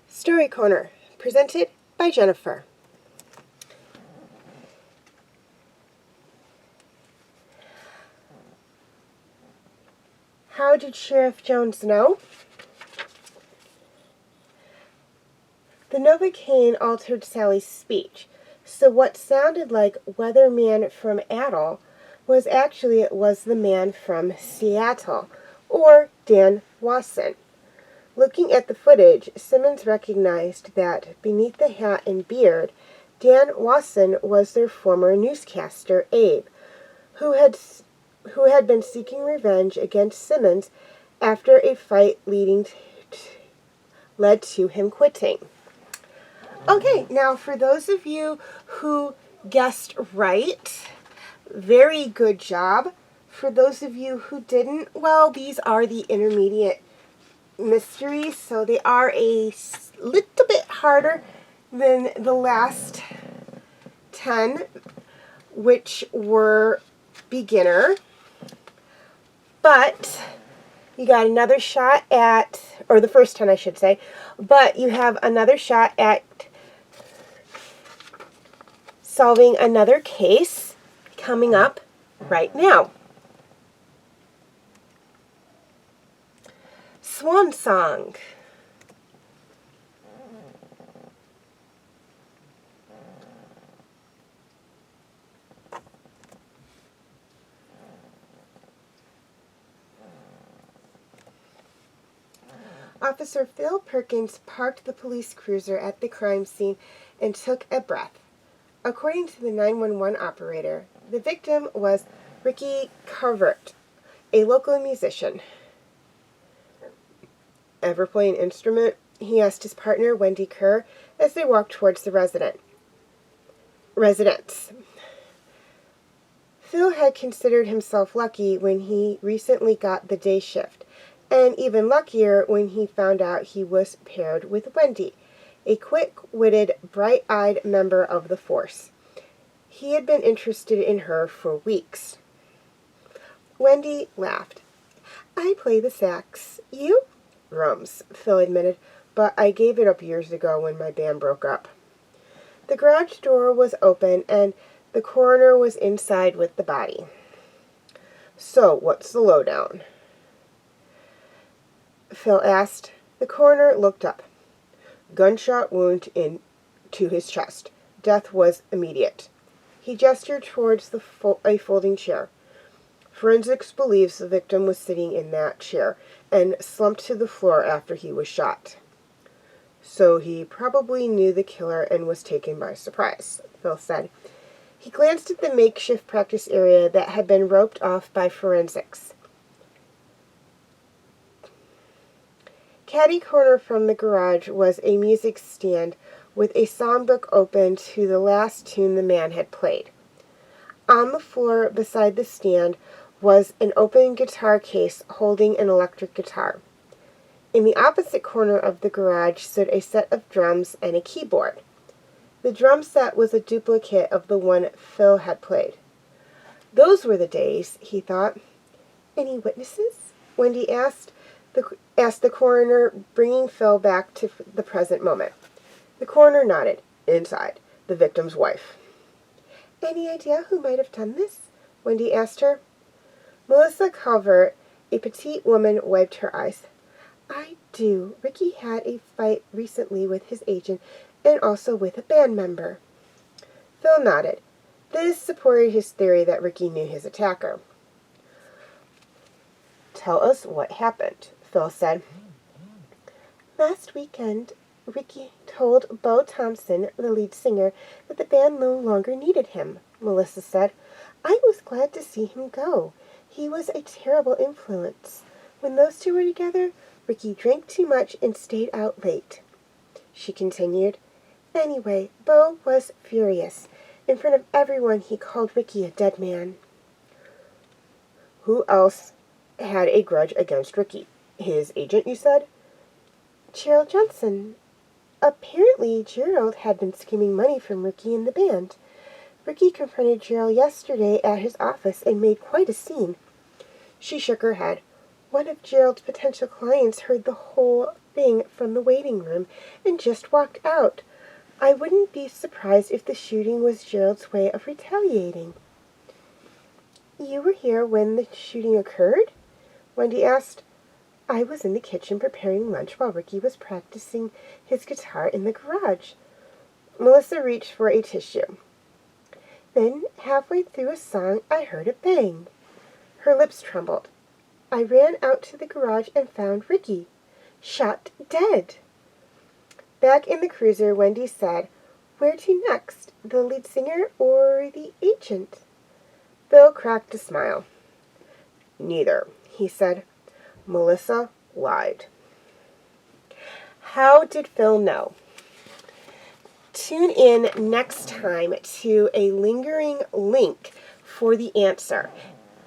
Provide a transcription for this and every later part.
Story Corner, presented by Jennifer. How did Sheriff Jones know? The Novocaine altered Sally's speech, so what sounded like weatherman from Adel was the man from Seattle, or Dan Wasson. Looking at the footage, Simmons recognized that beneath the hat and beard, Dan Wasson was their former newscaster, Abe, who had been seeking revenge against Simmons after a fight led to him quitting. Okay, now for those of you who guessed right, very good job. For those of you who didn't, well, these are the intermediate mysteries, so they are a little bit harder than the last 10, which were beginner. But you got another shot at, or the first 10 I should say, but you have another shot at solving another case coming up right now. Swan Song. Officer Phil Perkins parked the police cruiser at the crime scene and took a breath. According to the 911 operator, the victim was Ricky Carvert, a local musician. Ever play an instrument? He asked his partner, Wendy Kerr, as they walked towards the residence. Phil had considered himself lucky when he recently got the day shift, and even luckier when he found out he was paired with Wendy, a quick-witted, bright-eyed member of the force. He had been interested in her for weeks. Wendy laughed. I play the sax. You? Drums, Phil admitted, but I gave it up years ago when my band broke up. The garage door was open, and the coroner was inside with the body. So, what's the lowdown? Phil asked. The coroner looked up. Gunshot wound into his chest. Death was immediate. He gestured towards a folding chair. Forensics believes the victim was sitting in that chair and slumped to the floor after he was shot. So he probably knew the killer and was taken by surprise, Phil said. He glanced at the makeshift practice area that had been roped off by forensics. Catty-corner from the garage was a music stand with a songbook open to the last tune the man had played. On the floor beside the stand was an open guitar case holding an electric guitar. In the opposite corner of the garage stood a set of drums and a keyboard. The drum set was a duplicate of the one Phil had played. Those were the days, he thought. Any witnesses? Wendy asked the coroner, bringing Phil back to the present moment. The coroner nodded. Inside, the victim's wife. Any idea who might have done this? Wendy asked her. Melissa Calvert, a petite woman, wiped her eyes. I do. Ricky had a fight recently with his agent and also with a band member. Phil nodded. This supported his theory that Ricky knew his attacker. Tell us what happened, Phil said. Last weekend, Ricky told Bo Thompson, the lead singer, that the band no longer needed him, Melissa said. I was glad to see him go. He was a terrible influence. When those two were together, Ricky drank too much and stayed out late. She continued. Anyway, Bo was furious. In front of everyone, he called Ricky a dead man. Who else had a grudge against Ricky? His agent, you said? Gerald Johnson. Apparently, Gerald had been skimming money from Ricky and the band. Ricky confronted Gerald yesterday at his office and made quite a scene. She shook her head. One of Gerald's potential clients heard the whole thing from the waiting room and just walked out. I wouldn't be surprised if the shooting was Gerald's way of retaliating. You were here when the shooting occurred? Wendy asked. I was in the kitchen preparing lunch while Ricky was practicing his guitar in the garage. Melissa reached for a tissue. Then, halfway through a song, I heard a bang. Her lips trembled. I ran out to the garage and found Ricky, shot dead. Back in the cruiser, Wendy said, Where to next, the lead singer or the agent? Bill cracked a smile. Neither, he said. Melissa lied. How did Phil know? Tune in next time to a lingering link for the answer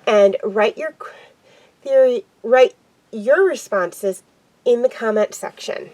and write your responses in the comment section.